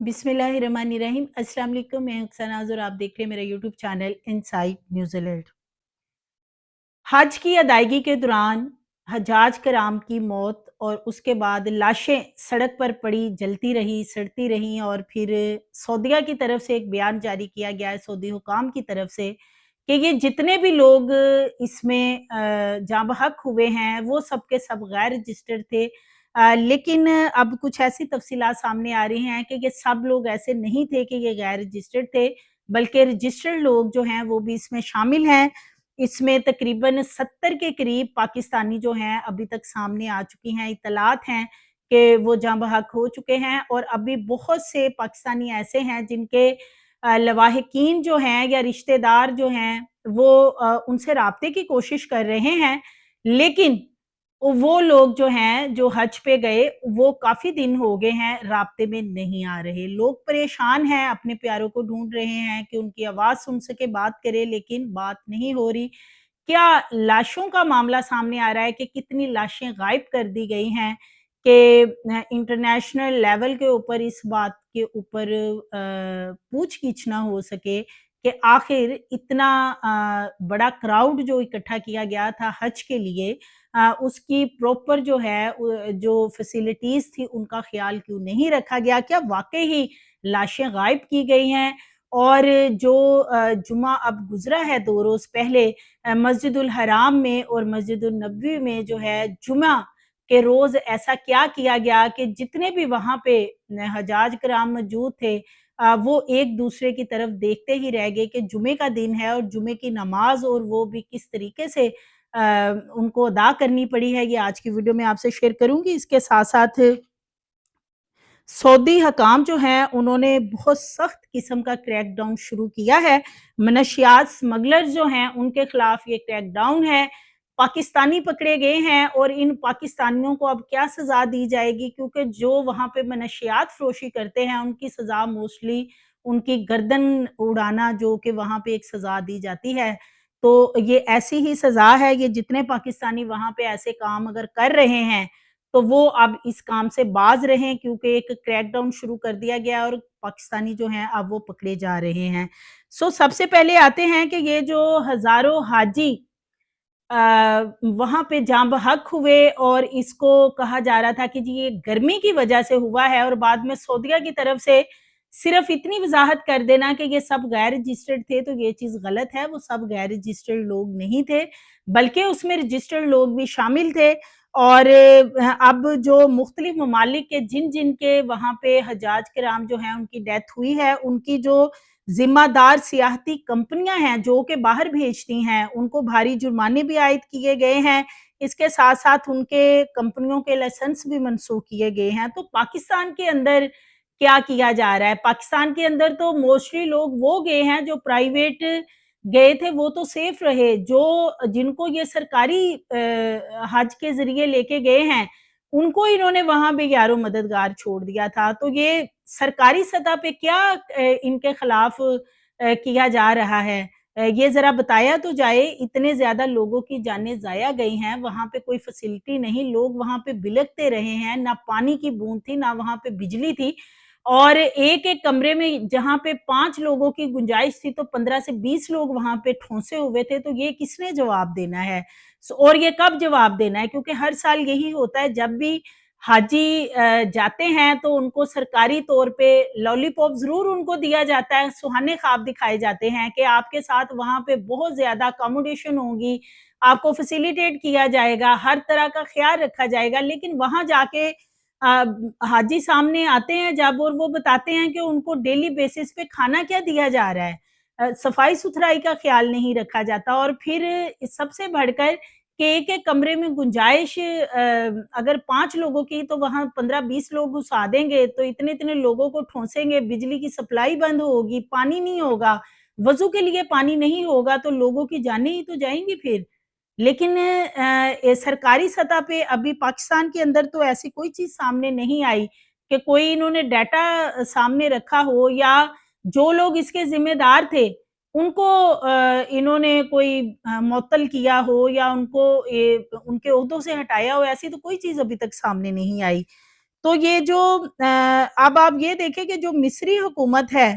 बिस्मिल्लाहिर्रहमानिर्रहीम। अस्सलाम वालेकुम, मैं हूं सनाज और आप देख रहे हैं मेरा यूट्यूब चैनल इनसाइड न्यूजीलैंड। हज की अदायगी के दौरान हजाज कराम की मौत और उसके बाद लाशें सड़क पर पड़ी जलती रही, सड़ती रहीं और फिर सऊदीया की तरफ से एक बयान जारी किया गया है सऊदी हुकाम की तरफ से कि ये जितने भी लोग इसमें जाँ बहक हुए हैं वो सब के सब गैर रजिस्टर्ड थे। लेकिन अब कुछ ऐसी तफसीलात सामने आ रही हैं कि ये सब लोग ऐसे नहीं थे कि ये गैर रजिस्टर्ड थे, बल्कि रजिस्टर्ड लोग जो हैं वो भी इसमें शामिल हैं। इसमें तकरीबन 70 के करीब पाकिस्तानी जो हैं अभी तक सामने आ चुकी हैं, इत्तलात हैं कि वो जाँ बहक हो चुके हैं और अभी बहुत से पाकिस्तानी ऐसे हैं जिनके लवाहिकीन जो हैं या रिश्तेदार जो हैं वो उनसे राब्ते की कोशिश कर रहे हैं। लेकिन वो लोग जो हैं, जो हज पे गए, वो काफ़ी दिन हो गए हैं राब्ते में नहीं आ रहे। लोग परेशान हैं, अपने प्यारों को ढूँढ रहे हैं कि उनकी आवाज़ सुन सके, बात करे, लेकिन बात नहीं हो रही। क्या लाशों का मामला सामने आ रहा है कि कितनी लाशें गायब कर दी गई हैं कि इंटरनेशनल लेवल के ऊपर इस बात के ऊपर पूछ-गीछ ना हो सके कि आखिर इतना बड़ा क्राउड जो इकट्ठा किया गया था हज के लिए, उसकी प्रॉपर जो है जो फैसिलिटीज़ थी उनका ख़्याल क्यों नहीं रखा गया? क्या वाक़ई ही लाशें गायब की गई हैं? और जो जुमा अब गुज़रा है 2 रोज़ पहले, मस्जिदुल हराम में और मस्जिदुल नबवी में जो है जुमा के रोज़ ऐसा क्या किया गया कि जितने भी वहाँ पे हजाज किराम मौजूद थे, वो एक-दूसरे की तरफ देखते ही रह गए कि जुमे का दिन है और जुमे की नमाज़ और वो भी किस तरीके से उनको अदा करनी पड़ी है, ये आज की वीडियो में आपसे शेयर करूँगी। इसके साथ-साथ सऊदी हकाम जो हैं उन्होंने बहुत सख्त किस्म का क्रैकडाउन शुरू किया है। मनशियात स्मगलर जो हैं उनके खिलाफ ये क्रैकडाउन है। पाकिस्तानी पकड़े गए हैं और इन पाकिस्तानियों को अब क्या सज़ा दी जाएगी, क्योंकि जो वहाँ पे मनशियात फ़रोशी करते हैं उनकी सज़ा मोस्टली उनकी गर्दन उड़ाना, जो कि वहाँ पे एक सज़ा दी जाती है। तो ये ऐसी ही सज़ा है, ये जितने पाकिस्तानी वहाँ पे ऐसे काम अगर कर रहे हैं तो वो अब इस काम से बाज रहें, क्योंकि एक क्रैकडाउन शुरू कर दिया गया और पाकिस्तानी जो हैं अब वो पकड़े जा रहे हैं। सबसे पहले आते हैं कि ये जो हज़ारों हाजी अ, वहाँ पे जाँ बहक हुए और इसको कहा जा रहा था कि जी ये गर्मी की वजह से हुआ है, और बाद में सऊदीया की तरफ से सिर्फ इतनी वज़ाहत कर देना कि ये सब गैर रजिस्टर्ड थे, तो ये चीज़ गलत है। वो सब गैर रजिस्टर्ड लोग नहीं थे, बल्कि उसमें रजिस्टर्ड लोग भी शामिल थे। और अब जो मुख्तलिफ ममालिक के जिन-जिन के वहाँ पे हज्जाज किराम जो हैं उनकी डेथ हुई है, उनकी जो ज़िम्मेदार सियाहती कंपनियाँ हैं जो कि बाहर भेजती हैं, उनको भारी जुर्माने भी आयद किए गए हैं। इसके साथ-साथ उनके कंपनियों के लाइसेंस भी मनसूख किए गए हैं। तो पाकिस्तान के अंदर क्या किया जा रहा है? पाकिस्तान के अंदर तो मोस्टली लोग वो गए हैं जो प्राइवेट गए थे, वो तो सेफ रहे। जो जिनको ये सरकारी हज के ज़रिए लेके गए हैं, उनको इन्होंने वहाँ भी यारो मददगार छोड़ दिया था। तो ये सरकारी सतह पे क्या इनके खिलाफ किया जा रहा है? ये ज़रा बताया तो जाए। इतने ज़्यादा लोगों की जानें ज़ाया गई हैं, वहाँ पे कोई फैसिलिटी नहीं, लोग वहाँ पे बिलखते रहे हैं, ना पानी की बूँद थी, ना वहाँ पे बिजली थी। और एक-एक कमरे में जहाँ पे 5 लोगों की गुंजाइश थी, तो 15 से 20 लोग वहाँ पे ठौंसे हुए थे, तो ये किसने जवाब देना है? और ये कब जवाब देना है? क्योंकि हर साल यही होता है, जब भी हाजी जाते हैं तो उनको सरकारी तौर पे लॉलीपॉप ज़रूर उनको दिया जाता है, सुहाने ख्वाब दिखाए जाते हैं कि आपके साथ वहाँ पे बहुत ज़्यादा अकोमोडेशन होगी, आपको फैसिलिटेट किया जाएगा, हर तरह का ख़्याल रखा जाएगा। लेकिन वहाँ जाके हाजी सामने आते हैं जब, और वो बताते हैं कि उनको डेली बेसिस पे खाना क्या दिया जा रहा है। सफाई-सुथराई का ख़्याल नहीं रखा जाता, और फिर सबसे बढ़कर कि एक-एक कमरे में गुंजाइश अगर 5 लोगों की, तो वहाँ 15-20 लोग घुसा देंगे, तो इतने-इतने लोगों को ठोंसेंगे, बिजली की सप्लाई बंद होगी, पानी नहीं होगा, वज़ू के लिए पानी नहीं होगा, तो लोगों की जानें ही तो जाएँगी फिर। लेकिन सरकारी सतह पे अभी पाकिस्तान के अंदर तो ऐसी कोई चीज़ सामने नहीं आई कि कोई इन्होंने डाटा सामने रखा हो, या जो लोग इसके ज़िम्मेदार थे, उनको इन्होंने कोई मुअत्तल किया हो या उनको उनके ओहदों से हटाया हो, ऐसी तो कोई चीज़ अभी तक सामने नहीं आई। تو یہ جو اب آپ یہ دیکھیں کہ جو مصری حکومت ہے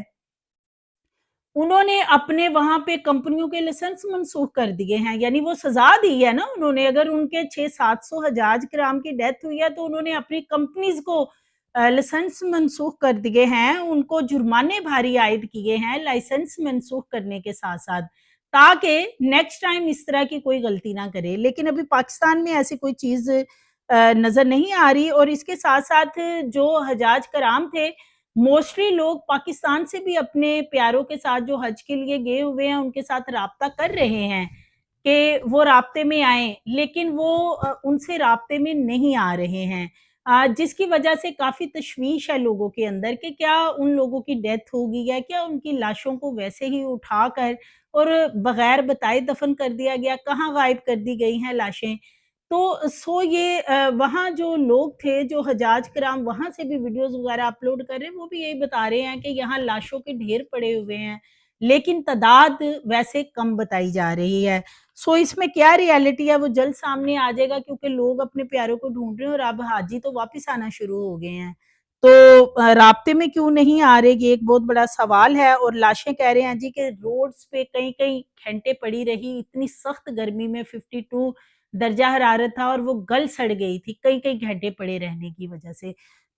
انہوں نے اپنے وہاں پہ کمپنیوں کے لائسنس منسوخ کر دیے ہیں، یعنی وہ سزا دی ہے نا انہوں نے، اگر ان کے 600-700 حجاج کرام کی ڈیتھ ہوئی ہے تو انہوں نے اپنی کمپنیز کو لائسنس منسوخ کر دیے ہیں، ان کو جرمانے بھاری عائد کیے ہیں لائسنس منسوخ کرنے کے ساتھ ساتھ، تاکہ نیکسٹ ٹائم اس طرح کی کوئی غلطی نہ کرے۔ لیکن ابھی پاکستان میں ایسی کوئی چیز نظر نہیں آ رہی، اور اس کے ساتھ ساتھ جو حجاج کرام تھے موسٹلی لوگ پاکستان سے بھی اپنے پیاروں کے ساتھ جو حج کے لیے گئے ہوئے ہیں ان کے ساتھ رابطہ کر رہے ہیں کہ وہ رابطے میں آئیں، لیکن وہ ان سے رابطے میں نہیں آ رہے ہیں، جس کی وجہ سے کافی تشویش ہے لوگوں کے اندر کہ کیا ان لوگوں کی ڈیتھ ہوگی یا کیا ان کی لاشوں کو ویسے ہی اٹھا کر اور بغیر بتائے دفن کر دیا گیا، کہاں غائب کر دی گئی ہیں لاشیں۔ تو یہ وہاں جو لوگ تھے جو حجاج کرام وہاں سے بھی ویڈیوز وغیرہ اپلوڈ کر رہے ہیں، وہ بھی یہی بتا رہے ہیں کہ یہاں لاشوں کے ڈھیر پڑے ہوئے ہیں، لیکن تعداد ویسے کم بتائی جا رہی ہے۔ اس میں کیا ریالٹی ہے وہ جلد سامنے آ جائے گا، کیونکہ لوگ اپنے پیاروں کو ڈھونڈ رہے ہیں اور اب حاجی تو واپس آنا شروع ہو گئے ہیں، تو رابطے میں کیوں نہیں آ رہے، یہ ایک بہت بڑا سوال ہے۔ اور لاشیں کہہ رہے ہیں جی کہ روڈز پہ کئی کئی گھنٹے پڑی رہی، اتنی سخت گرمی میں 52 درجہ حرارت تھا اور وہ گل سڑ گئی تھی کئی کئی گھنٹے پڑے رہنے کی وجہ سے۔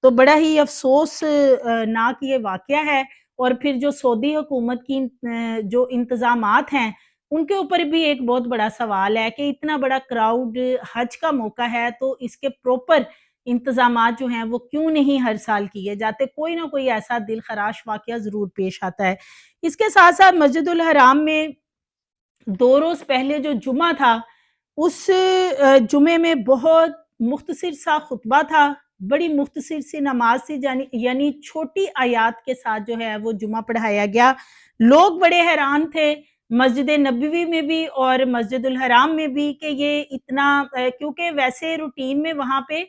تو بڑا ہی افسوس ناک یہ واقعہ ہے، اور پھر جو سعودی حکومت کی جو انتظامات ہیں ان کے اوپر بھی ایک بہت بڑا سوال ہے کہ اتنا بڑا کراؤڈ حج کا موقع ہے تو اس کے پروپر انتظامات جو ہیں وہ کیوں نہیں ہر سال کیے جاتے، کوئی نہ کوئی ایسا دل خراش واقعہ ضرور پیش آتا ہے۔ اس کے ساتھ ساتھ مسجد الحرام میں 2 روز پہلے جو جمعہ تھا اس جمعے میں بہت مختصر سا خطبہ تھا، بڑی مختصر سی نماز تھی، یعنی چھوٹی آیات کے ساتھ جو ہے وہ جمعہ پڑھایا گیا۔ لوگ بڑے حیران تھے مسجد نبوی میں بھی اور مسجد الحرام میں بھی کہ یہ اتنا کیونکہ ویسے روٹین میں وہاں پہ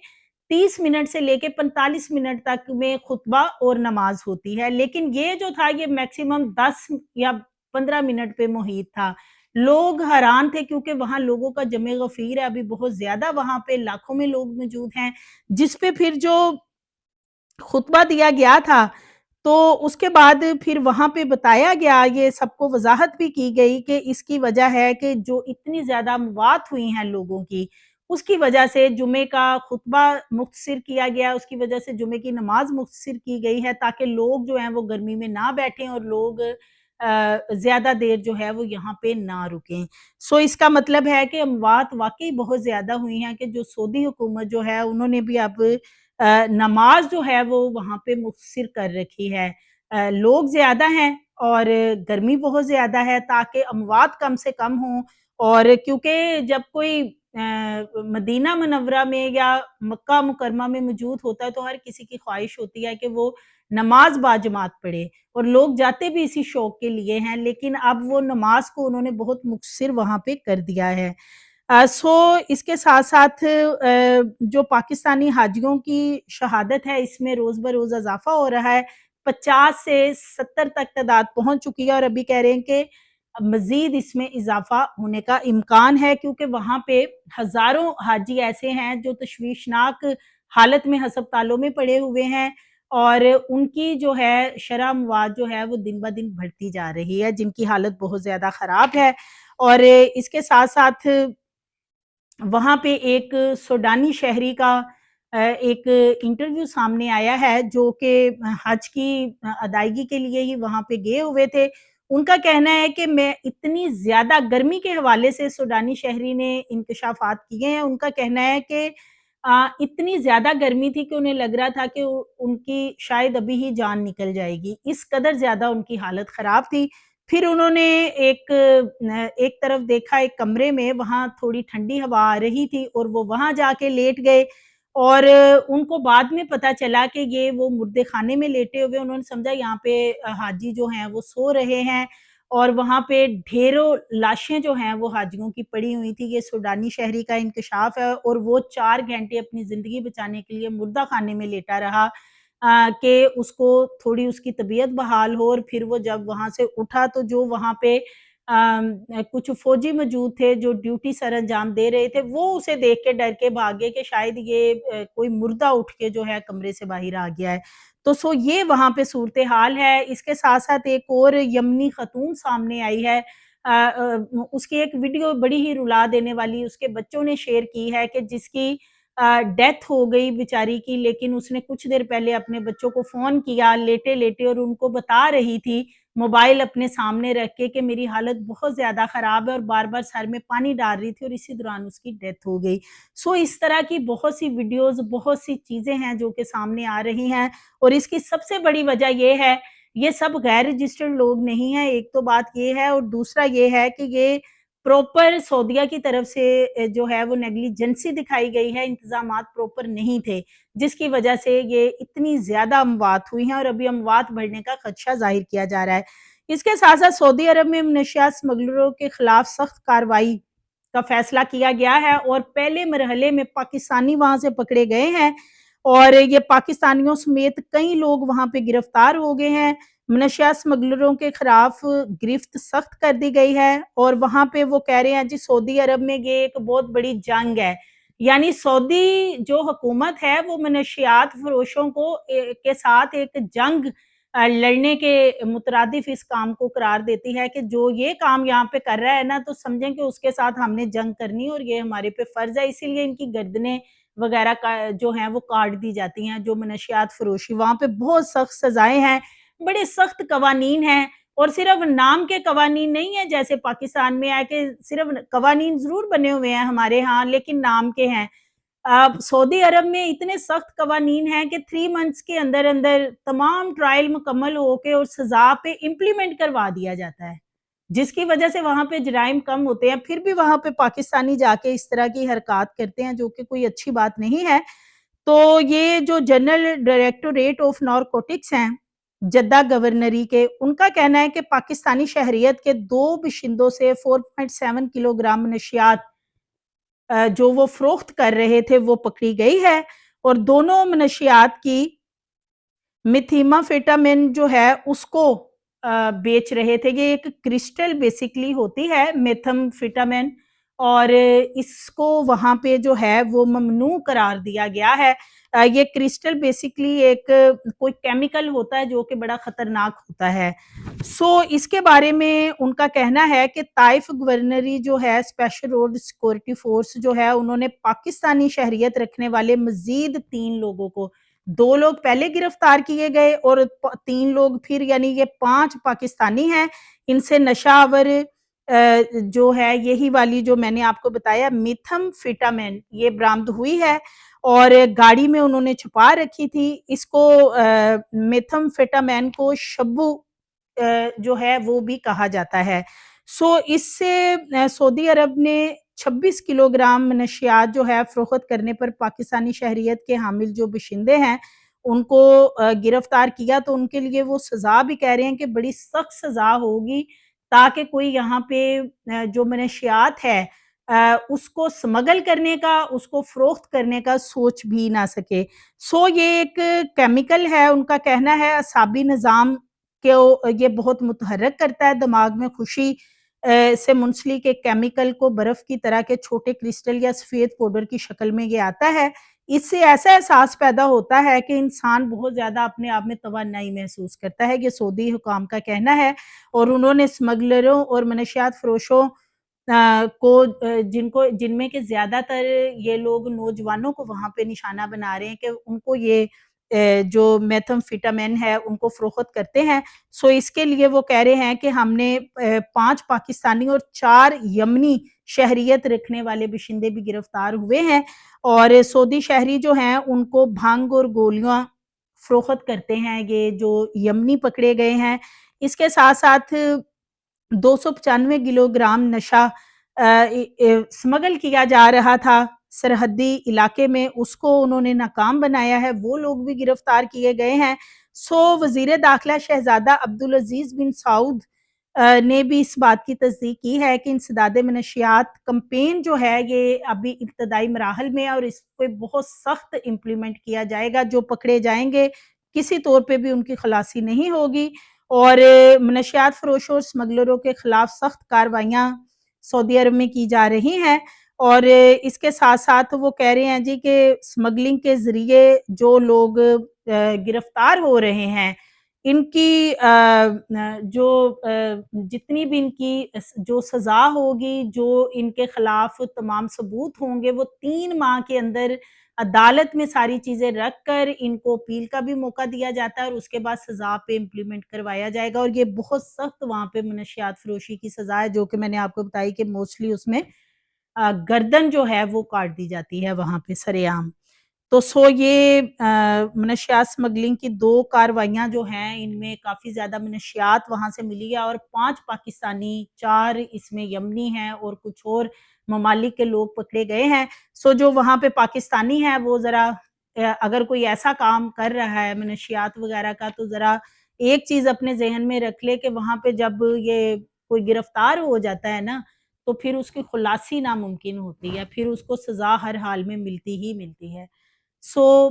30 منٹ سے لے کے 45 منٹ تک میں خطبہ اور نماز ہوتی ہے، لیکن یہ جو تھا یہ میکسیمم 10 یا 15 منٹ پہ محیط تھا۔ لوگ حیران تھے کیونکہ وہاں لوگوں کا جمع غفیر ہے، ابھی بہت زیادہ وہاں پہ لاکھوں میں لوگ موجود ہیں، جس پہ پھر جو خطبہ دیا گیا تھا تو اس کے بعد پھر وہاں پہ بتایا گیا، یہ سب کو وضاحت بھی کی گئی کہ اس کی وجہ ہے کہ جو اتنی زیادہ اموات ہوئی ہیں لوگوں کی، اس کی وجہ سے جمعے کا خطبہ مختصر کیا گیا، اس کی وجہ سے جمعے کی نماز مختصر کی گئی ہے تاکہ لوگ جو ہیں وہ گرمی میں نہ بیٹھیں اور لوگ زیادہ دیر جو ہے وہ یہاں پہ نہ رکیں۔ اس کا مطلب ہے کہ اموات واقعی بہت زیادہ ہوئی ہیں کہ جو سعودی حکومت جو ہے انہوں نے بھی اب نماز جو ہے وہ وہاں پہ مختصر کر رکھی ہے۔ لوگ زیادہ ہیں اور گرمی بہت زیادہ ہے تاکہ اموات کم سے کم ہوں، اور کیونکہ جب کوئی مدینہ منورہ میں یا مکہ مکرمہ میں موجود ہوتا ہے تو ہر کسی کی خواہش ہوتی ہے کہ وہ نماز باجماعت پڑھے، اور لوگ جاتے بھی اسی شوق کے لیے ہیں، لیکن اب وہ نماز کو انہوں نے بہت مختصر وہاں پہ کر دیا ہے۔ اس کے ساتھ ساتھ جو پاکستانی حاجیوں کی شہادت ہے اس میں روز بروز اضافہ ہو رہا ہے، 50 سے 70 تک تعداد پہنچ چکی ہے، اور ابھی کہہ رہے ہیں کہ مزید اس میں اضافہ ہونے کا امکان ہے، کیونکہ وہاں پہ ہزاروں حاجی ایسے ہیں جو تشویشناک حالت میں ہسپتالوں میں پڑے ہوئے ہیں، اور ان کی جو ہے شرح اموات جو ہے وہ دن بہ دن بڑھتی جا رہی ہے، جن کی حالت بہت زیادہ خراب ہے۔ اور اس کے ساتھ ساتھ وہاں پہ ایک سوڈانی شہری کا ایک انٹرویو سامنے آیا ہے جو کہ حج کی ادائیگی کے لیے ہی وہاں پہ گئے ہوئے تھے۔ ان کا کہنا ہے کہ میں اتنی زیادہ گرمی کے حوالے سے سوڈانی شہری نے انکشافات کیے ہیں، ان کا کہنا ہے کہ اتنی زیادہ گرمی تھی کہ انہیں لگ رہا تھا کہ ان کی شاید ابھی ہی جان نکل جائے گی، اس قدر زیادہ ان کی حالت خراب تھی۔ پھر انہوں نے ایک طرف دیکھا ایک کمرے میں، وہاں تھوڑی ٹھنڈی ہوا آ رہی تھی اور وہ وہاں جا کے لیٹ گئے، اور ان کو بعد میں پتا چلا کہ یہ وہ مردے خانے میں لیٹے ہوئے، انہوں نے سمجھا یہاں پہ حاجی جو ہیں وہ سو رہے ہیں، اور وہاں پہ ڈھیروں لاشیں جو ہیں وہ حاجیوں کی پڑی ہوئی تھی۔ یہ سوڈانی شہری کا انکشاف ہے، اور وہ 4 گھنٹے اپنی زندگی بچانے کے لیے مردہ خانے میں لیٹا رہا کہ اس کو تھوڑی اس کی طبیعت بحال ہو، اور پھر وہ جب وہاں سے اٹھا تو جو وہاں پہ कुछ फौजी मौजूद थे जो ड्यूटी सर अंजाम दे रहे थे, वो उसे देख के डर के भागे कि शायद ये कोई मुर्दा उठ के जो है कमरे से बाहर आ गया है। तो ये वहाँ पे सूरत-ए-हाल है। इसके साथ-साथ एक और यमनी ख़तून सामने आई है। उसकी एक वीडियो बड़ी ही रुला देने वाली उसके बच्चों ने शेयर की है कि जिसकी डेथ हो गई बेचारी की, लेकिन उसने कुछ देर पहले अपने बच्चों को फ़ोन किया लेटे-लेटे और उनको बता रही थी, मोबाइल अपने सामने रख के, कि मेरी हालत बहुत ज़्यादा ख़राब है, और बार-बार सर में पानी डाल रही थी और इसी दौरान उसकी डेथ हो गई। इस तरह की बहुत सी वीडियोज़, बहुत सी चीज़ें हैं जो कि सामने आ रही हैं, और इसकी सबसे बड़ी वजह ये है, ये सब गैर रजिस्टर्ड लोग नहीं हैं, एक तो बात ये है, और दूसरा ये है कि ये प्रॉपर सऊदीया की तरफ से जो है वो नेग्लिजेंसी दिखाई गई है, इंतज़ामात प्रॉपर नहीं थे, जिसकी वजह से ये इतनी ज़्यादा अमवात हुई हैं, और अभी अमवात बढ़ने का खदशा ज़ाहिर किया जा रहा है। इसके साथ-साथ सऊदी अरब में मनशियात स्मगलरों के खिलाफ सख्त कार्रवाई का फैसला किया गया है, और पहले मरहले में पाकिस्तानी वहाँ से पकड़े गए हैं, और ये पाकिस्तानियों समेत कई लोग वहाँ पे गिरफ्तार हो गए हैं। मनशियात स्मगलरों के खिलाफ गिरफ्त सख्त कर दी गई है, और वहाँ पे वो कह रहे हैं जी सऊदी अरब में ये एक बहुत बड़ी जंग है। यानी सऊदी जो हुकूमत है वो मनशियात फरोशों को के साथ एक जंग लड़ने के मुतरादिफ इस काम को करार देती है, कि जो ये काम यहाँ पे कर रहा है ना, तो समझें कि उसके साथ हमने जंग करनी है और ये हमारे पे फ़र्ज़ है, इसीलिए इनकी गर्दनें वगैरह का जो हैं वो काट दी जाती हैं। जो मनशियात फ़रोशी, वहाँ पे बहुत सख्त सज़ाएँ हैं, बड़े सख्त कवानीन हैं, और सिर्फ़ नाम के कवानीन नहीं है जैसे पाकिस्तान में है कि सिर्फ़ कवानीन ज़रूर बने हुए हैं हमारे यहाँ, लेकिन नाम के हैं। सऊदी अरब में इतने सख्त कवानीन हैं कि 3 मंथ्स के अंदर-अंदर तमाम ट्रायल मुकम्मल होके और सज़ा पे इम्प्लीमेंट करवा दिया जाता है, जिसकी वजह से वहाँ पे जराइम कम होते हैं। फिर भी वहाँ पे पाकिस्तानी जाके इस तरह की हरकत करते हैं, जो कि कोई अच्छी बात नहीं है। तो ये जो जनरल डायरेक्टोरेट ऑफ नारकोटिक्स हैं, जद्दा गवर्नरी के, उनका कहना है कि पाकिस्तानी शहरियत के 2 बाशिंदों से 4.7 किलोग्राम नशियात जो वो फ़रोख्त कर रहे थे वो पकड़ी गई है, और दोनों मनशियात की मिथिमाफेटामिन जो है उसको बेच रहे थे। ये एक क्रिस्टल बेसिकली होती है मेथाम्फेटामिन, और इसको वहाँ पे जो है वो ममनू करार दिया गया है। ये क्रिस्टल बेसिकली एक कोई केमिकल होता है जो कि बड़ा खतरनाक होता है। इसके बारे में उनका कहना है कि ताइफ गवर्नरी जो है, स्पेशल रोड सिक्योरिटी फोर्स जो है, उन्होंने पाकिस्तानी शहरियत रखने वाले मजीद 3 लोगों को, 2 लोग पहले गिरफ्तार किए गए और 3 लोग फिर, यानी ये 5 पाकिस्तानी हैं। इनसे नशावर जो है यही वाली जो मैंने आपको बताया मेथाम्फेटामिन, ये बरामद हुई है, और गाड़ी में उन्होंने छुपा रखी थी। इसको मेथाम्फेटामिन को शब्बू जो है वो भी कहा जाता है। इससे सऊदी अरब ने 26 किलोग्राम नशियात जो है फ़रोख्त करने पर पाकिस्तानी शहरियत के हामिल जो बाशिंदे हैं, उनको गिरफ्तार किया, तो उनके लिए वो सज़ा भी कह रहे हैं कि बड़ी सख्त सज़ा होगी, ताकि कोई यहाँ पे जो मनशियात है उसको स्मगल करने का, उसको फ़रोख्त करने का सोच भी ना सके। ये एक केमिकल है, उनका कहना है असाबी निज़ाम को ये बहुत मुतहर्रिक करता है, दिमाग में खुशी से मुंसलिक एक केमिकल को बर्फ की तरह के छोटे क्रिस्टल या सफ़ेद पाउडर की शक्ल में ये आता है। इससे ऐसा एहसास पैदा होता है कि इंसान बहुत ज़्यादा अपने आप में तवानाई महसूस करता है, ये सऊदी हुकाम का कहना है, और उन्होंने स्मगलरों और मनशियात फ़रोशों जिनमें के ज़्यादातर ये लोग नौजवानों को वहाँ पे निशाना बना रहे हैं कि उनको ये जो मेथाम्फेटामिन है उनको फ़रोख्त करते हैं। इसके लिए वो कह रहे हैं कि हमने 5 पाकिस्तानी और 4 यमनी शहरियत रखने वाले बाशिंदे भी गिरफ्तार हुए हैं, और सऊदी शहरी जो हैं उनको भंग और गोलियाँ फ़रोख्त करते हैं, ये जो यमनी पकड़े गए हैं। इसके साथ-साथ 295 किलोग्राम नशा स्मगल किया जा रहा था सरहदी इलाके में, उसको उन्होंने नाकाम बनाया है, वो लोग भी गिरफ्तार किए गए हैं। वज़ीर दाखिला शहज़ादा अब्दुल अज़ीज़ बिन सऊद ने भी इस बात की तस्दीक की है कि इंसदाद मनशियात कैंपेन जो है ये अभी इब्तदाई मराहल में है, और इसको बहुत सख्त इम्प्लीमेंट किया जाएगा। जो पकड़े जाएंगे किसी तौर पे भी उनकी खलासी नहीं होगी, اور منشیات فروشوں اور اسمگلروں کے خلاف سخت کارروائیاں سعودی عرب میں کی جا رہی ہیں، اور اس کے ساتھ ساتھ وہ کہہ رہے ہیں جی کہ اسمگلنگ کے ذریعے جو لوگ گرفتار ہو رہے ہیں ان کی جو جتنی بھی ان کی جو سزا ہوگی، جو ان کے خلاف تمام ثبوت ہوں گے، وہ 3 ماہ کے اندر عدالت میں ساری چیزیں رکھ کر ان کو اپیل کا بھی موقع دیا جاتا ہے، اور اس کے بعد سزا پہ امپلیمنٹ کروایا جائے گا۔ اور یہ بہت سخت وہاں پہ منشیات فروشی کی سزا ہے، جو کہ میں نے آپ کو بتائی کہ موسٹلی اس میں گردن جو ہے وہ کاٹ دی جاتی ہے وہاں پہ سرے عام۔ تو یہ منشیات اسمگلنگ کی 2 کارروائیاں جو ہیں، ان میں کافی زیادہ منشیات وہاں سے ملی ہے، اور 5 پاکستانی، 4 اس میں یمنی ہیں اور کچھ اور ممالک کے لوگ پکڑے گئے ہیں۔ جو وہاں پہ پاکستانی ہیں وہ ذرا اگر کوئی ایسا کام کر رہا ہے منشیات وغیرہ کا، تو ذرا ایک چیز اپنے ذہن میں رکھ لے کہ وہاں پہ جب یہ کوئی گرفتار ہو جاتا ہے نا، تو پھر اس کی خلاصی ناممکن ہوتی ہے، پھر اس کو سزا ہر حال میں ملتی ہی ملتی ہے۔ سو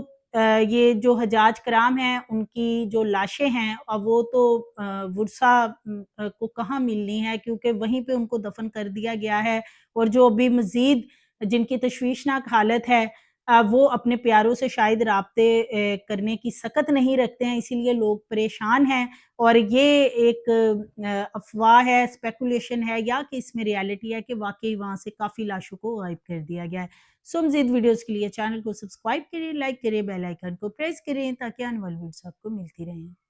یہ جو حجاج کرام ہیں ان کی جو لاشیں ہیں، اب وہ تو ورثہ کو کہاں ملنی ہے، کیونکہ وہیں پہ ان کو دفن کر دیا گیا ہے، اور جو ابھی مزید جن کی تشویشناک حالت ہے وہ اپنے پیاروں سے شاید رابطے کرنے کی سکت نہیں رکھتے ہیں، اسی لیے لوگ پریشان ہیں، اور یہ ایک افواہ ہے، اسپیکولیشن ہے، یا کہ اس میں ریالٹی ہے کہ واقعی وہاں سے کافی لاشوں کو غائب کر دیا گیا ہے۔ مزید ویڈیوز کے لیے چینل کو سبسکرائب کریں، لائک کریں، بیل آئیکن کو پریس کریں تاکہ آنے والی ویڈیوز آپ کو ملتی رہیں۔